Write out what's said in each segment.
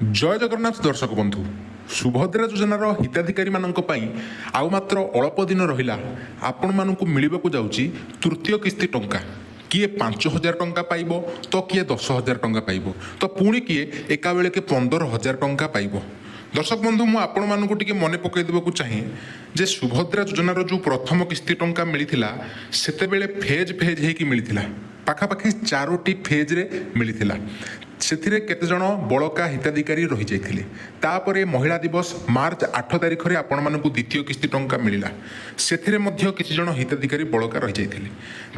जय जगन्नाथ दर्शक बंधु सुभद्रा योजनार हिताधिकारी आउ मात्र अल्प दिन रहा आपण मानक मिलवाक जाऊँगी तृतीय किस्ती टंका किए 5,000 टंका पाइब तो किए 10,000 टंका पाइब तो पुणी किए एका बेले के 15,000 टंका पाइब। दर्शक बंधु मु आपण मानक टिके मन पकईदेवाक चाहे जे सुभद्रा योजनार जो प्रथम किस्ती टंका मिलता सेतेबेले फेज फेज होगी मिलता पाखापाखि 4टी फेज रे मिलता से केते जण बड़का हिताधिकारी रही जाइथिले। तापरे महिला दिवस मार्च 8 तारिख रे आपण मानकु द्वितीय किस्ती टंका मिलिला सेथिरे मध्य किछि जण हिताधिकारी बड़का रही जाइथिले।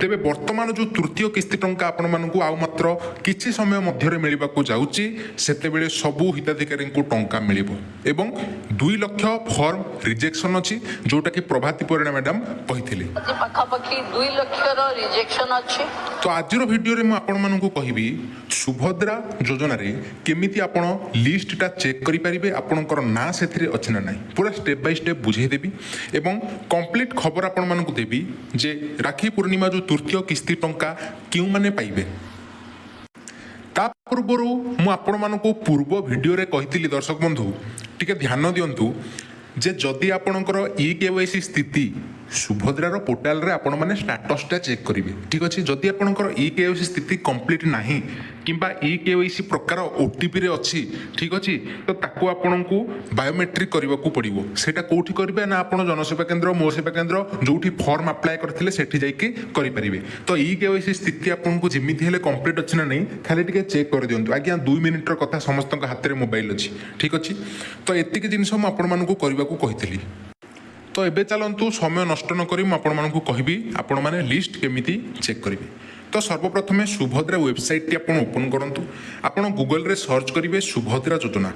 तेबे वर्तमान जो तृतीय किस्ती टंका आपण मानकु आउ मात्र किछि समय मध्य रे मिलिबाकू जाउची सेते बेले सबु हिताधिकारी को टंका मिलिबो एवं 2 लाख फॉर्म रिजेक्शन अछि जोटा कि प्रभाती परिणा मैडम कहिथिले पाखापाखि 2 लाख रो रिजेक्शन अछि। तो आजिर वीडियो रे म आपण मानकु कहिबी सुभद्रा योजना रे केमिति आपण लिस्टटा चेक करि परिबे आपणकर ना सेथिरे अछि ना नाही पूरा स्टेप बाय स्टेप बुझाई देबी एवं कंप्लीट खबर आपण मानकु देबी जे राखी पूर्णिमा जो तृतीय किस्ती टंका क्यों माने पाइबे। ता पूर्वरु मु आपण मानकु पूर्व वीडियो रे कहितली दर्शक बंधु टिके ध्यान दियंतु जे जदि आपणकर ई-केवाईसी स्थिति सुभद्रार पोर्टाल रे आपण माने स्टेटसटा चेक करिवे ठीक अछि। जदि आपणकर ई-केवाईसी स्थिति कंप्लीट नाही किंबा ई-केवाईसी प्रकार ओटीपी रे अछि ठीक अछि तो ताको आपणकू बायोमेट्रिक करबाकू पड़िबो। सेटा कोठी करिवे ना आपण जनसेवा केंद्र मो सेवा केंद्र जोठी फॉर्म अप्लाई करथिले सेठी जाईके करि परिबे। तो ई-केवाईसी स्थिति आपणकू जेमिति हेले कंप्लीट अछि ना नहीं खाली टिके चेक कर दियंतु आज्ञा 2 मिनिट रो कथा समस्तक हाथ रे मोबाइल अछि ठीक अछि। तो एतिके जिंस हम आपण मानकू करबाकू कहितली। तो एबे चलंतु समय नष्ट न करी आपण मानकू कहबी आपण माने लिस्ट केमिति चेक करिवे। तो सर्वप्रथमे सुभद्रा वेबसाइट टी आपण ओपन करंतु आपण गूगल रे सर्च करिवे सुभद्रा योजना।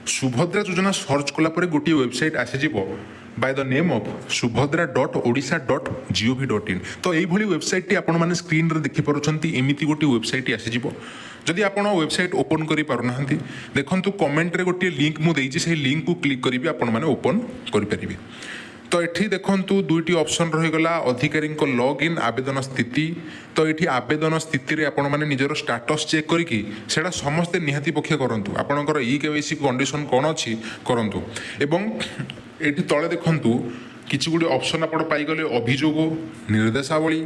सुभद्रा योजना सर्च कला परे गोटी वेबसाइट आसी जिवो by the name of subhadra.odisha.gov.in। तो एई भली वेबसाइट टी आपण माने स्क्रीन रे देखि परुछंती एमिति गोटी वेबसाइट आसी जिवो। जदि आपण वेबसाइट ओपन करि पारुनाहंती देखंतु कमेंट रे गोटी लिंक मु देइछि से लिंक को क्लिक करिवे आपण माने ओपन करि परिबे। तो ये देखु दुईटी ऑप्शन रहीगला अधिकारी लॉग इन आवेदन स्थिति। तो ये आवेदन स्थिति रे आपण माने निजर स्टेटस चेक करिकी सेटा समस्ते निहाती पक्ष करंतु आपणकर ई-केवाईसी कंडीशन कौन अच्छी करंतु एवं एठी तळे देखंतु किछि गुडी ऑप्शन आपण पाइगले अभियोग निर्देशावली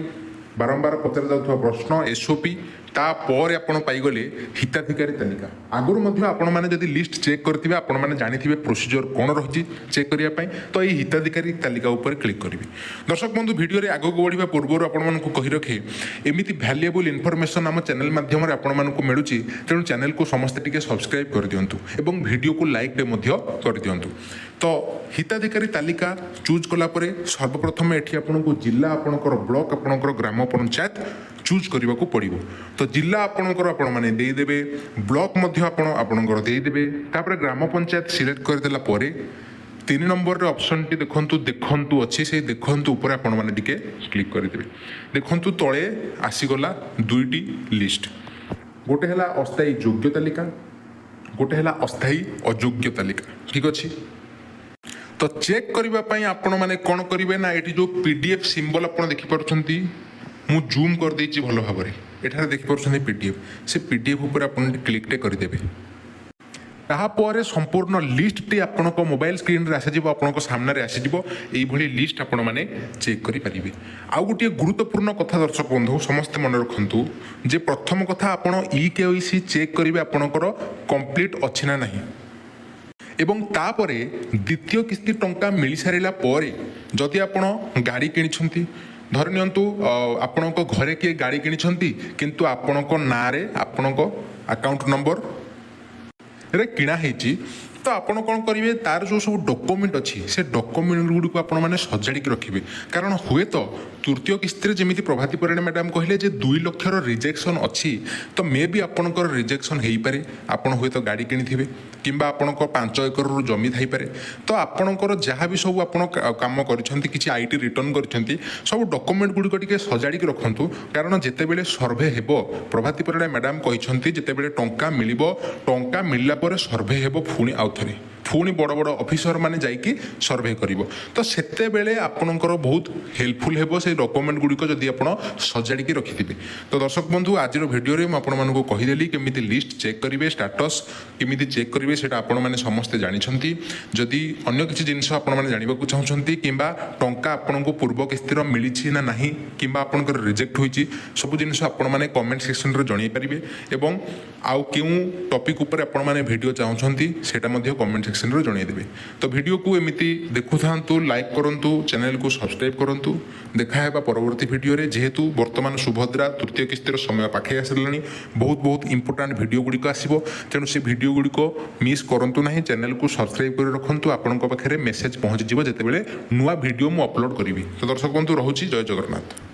बारंबार पचरा जाउथवा प्रश्न एसओपी तापर आपण पाइगले हिताधिकारी तालिका। आगुर मध्य आपण माने जदि लिस्ट चेक करथिबे आपण माने जानिथिबे प्रोसीजर कोन रहिछि चेक करिया पई। तो एई हिताधिकारी तालिका ऊपर क्लिक करिवे। दर्शक बंधु वीडियो रे आगो बढ़िबा पूर्व आपण मानकु कहि रखे एमिति वैल्यूएबल इन्फॉर्मेशन हम चैनल माध्यम रे आपण मानकु मिलुछि तेणु चैनल को समस्त टिके सब्सक्राइब कर दियंतु एवं वीडियो को लाइक रे मध्य कर दियंतु। तो हिताधिकारी तालिका चूज कला परे सर्वप्रथम एठी आपनको जिल्ला आपणकर ब्लॉक आपणकर ग्राम पंचायत चूज करने को पड़ो। तो जिला आपणकर आपण माने दे देबे ब्लॉक मध्य आपणकर दे देबे तापर ग्राम पंचायत सिलेक्ट कर देला परे 3 नंबर रे ऑप्शन टी देखंतु अच्छी से देखंतु ऊपर आपण माने टिके क्लिक कर देबे। देखंतु तळे आसी गला दुईटी लिस्ट गोटे हला अस्थायी योग्य तालिका गोटे हला अस्थायी अयोग्य तालिका ठीक अछि। तो चेक करबा पई आपण माने कोन करिवे ना एठी जो पीडीएफ सिंबल आपण देखि परछंती मु जूम कर देछि भलो भाबरे एठारे देखि परछंती पीडीएफ से पीडीएफ ऊपर आपण क्लिक टे कर देबे। ताहा परे संपूर्ण लिस्ट टी आपनको मोबाइल स्क्रीन रे आसी जिवो आपनको सामने रे आसी जिवो एई भली लिस्ट आपण माने चेक करि परिबे। आ गोटे गुरुत्वपूर्ण कथा दर्शक बंधु समस्त मन रखंतु जे प्रथम कथा आपण ई-केवाईसी चेक करिवे आपणकर कंप्लीट अछि ना नाही एवं तापरे द्वितीय किस्ती टंका मिल सारिला परे जदि आपण गाड़ी किनिछंती धर नियंतु आपणक घरे किए गाड़ी किनिछंती किंतु आपणक ना रे आपणक अकाउंट नंबर रे किणा हेची तो आपण कौन करेंगे तार जो सब डॉक्यूमेंट अच्छी से डॉक्यूमेंट गुड़िक आप सजाड़ी रखिए कारण हुए तो तृतीय किस्ती जमी प्रभाती परिणा मैडम कहले 2 लाख रिजेक्शन अच्छी तो मे भी आपंकर रिजेक्शन हो पारे आपड़ हुए तो गाड़ी किणी किंबा आपण 5 एकर जमी थाईपे तो आपणकर जहाँ भी सब आप कम कर आईटी रिटर्न कर सब डॉक्यूमेंट गुड़िक टे सजाड़ी रखु कारण जितेबले सर्भे हेब प्रभाती परिणा मैडम कहते जितेबले टंका मिल सर्भे हेब पुणी आउ थे ପୁଣି ବଡ଼ ବଡ଼ ଅଫିସର ମାନେ ଯାଇକି ସର୍ଭେ କରିବ ତ ସେତେବେଳେ ଆପଣଙ୍କର ବହୁତ ହେଲ୍ପଫୁଲ୍ ହେବ ସେଇ ଡକୁମେଣ୍ଟ ଗୁଡ଼ିକ ଯଦି ଆପଣ ସଜାଡ଼ିକି ରଖିଥିବେ। ତ ଦର୍ଶକ ବନ୍ଧୁ ଆଜିର ଭିଡ଼ିଓରେ ମୁଁ ଆପଣମାନଙ୍କୁ କହିଦେଲି କେମିତି ଲିଷ୍ଟ ଚେକ୍ କରିବେ, ଷ୍ଟାଟସ୍ କେମିତି ଚେକ୍ କରିବେ ସେଇଟା ଆପଣମାନେ ସମସ୍ତେ ଜାଣିଛନ୍ତି। ଯଦି ଅନ୍ୟ କିଛି ଜିନିଷ ଆପଣମାନେ ଜାଣିବାକୁ ଚାହୁଁଛନ୍ତି କିମ୍ବା ଟଙ୍କା ଆପଣଙ୍କୁ ପୂର୍ବ କିସ୍ତିର ମିଳିଛି ନା ନାହିଁ କିମ୍ବା ଆପଣଙ୍କର ରିଜେକ୍ଟ ହୋଇଛି ସବୁ ଜିନିଷ ଆପଣମାନେ କମେଣ୍ଟ ସେକ୍ସନରେ ଜଣାଇ ପାରିବେ ଏବଂ ଆଉ କେଉଁ ଟପିକ୍ ଉପରେ ଆପଣମାନେ ଭିଡ଼ିଓ ଚାହୁଁଛନ୍ତି ସେଇଟା ମଧ୍ୟ କମେଣ୍ଟ ସେକ୍ସନରେ ଜଣାଇଦେବେ। ତ ଭିଡ଼ିଓକୁ ଏମିତି ଦେଖୁଥାନ୍ତୁ, ଲାଇକ୍ କରନ୍ତୁ, ଚ୍ୟାନେଲକୁ ସବସ୍କ୍ରାଇବ୍ କରନ୍ତୁ। ଦେଖା ହେବା ପରବର୍ତ୍ତୀ ଭିଡ଼ିଓରେ। ଯେହେତୁ ବର୍ତ୍ତମାନ ସୁଭଦ୍ରା ତୃତୀୟ କିସ୍ତିର ସମୟ ପାଖେଇ ଆସିଲାଣି, ବହୁତ ଇମ୍ପୋର୍ଟାଣ୍ଟ ଭିଡ଼ିଓ ଗୁଡ଼ିକ ଆସିବ, ତେଣୁ ସେ ଭିଡ଼ିଓ ଗୁଡ଼ିକ ମିସ୍ କରନ୍ତୁ ନାହିଁ। ଚ୍ୟାନେଲକୁ ସବସ୍କ୍ରାଇବ୍ କରି ରଖନ୍ତୁ, ଆପଣଙ୍କ ପାଖରେ ମେସେଜ୍ ପହଞ୍ଚିଯିବ ଯେତେବେଳେ ନୂଆ ଭିଡ଼ିଓ ମୁଁ ଅପଲୋଡ଼ କରିବି। ତ ଦର୍ଶକ ବନ୍ଧୁ ରହୁଛି, ଜୟ ଜଗନ୍ନାଥ।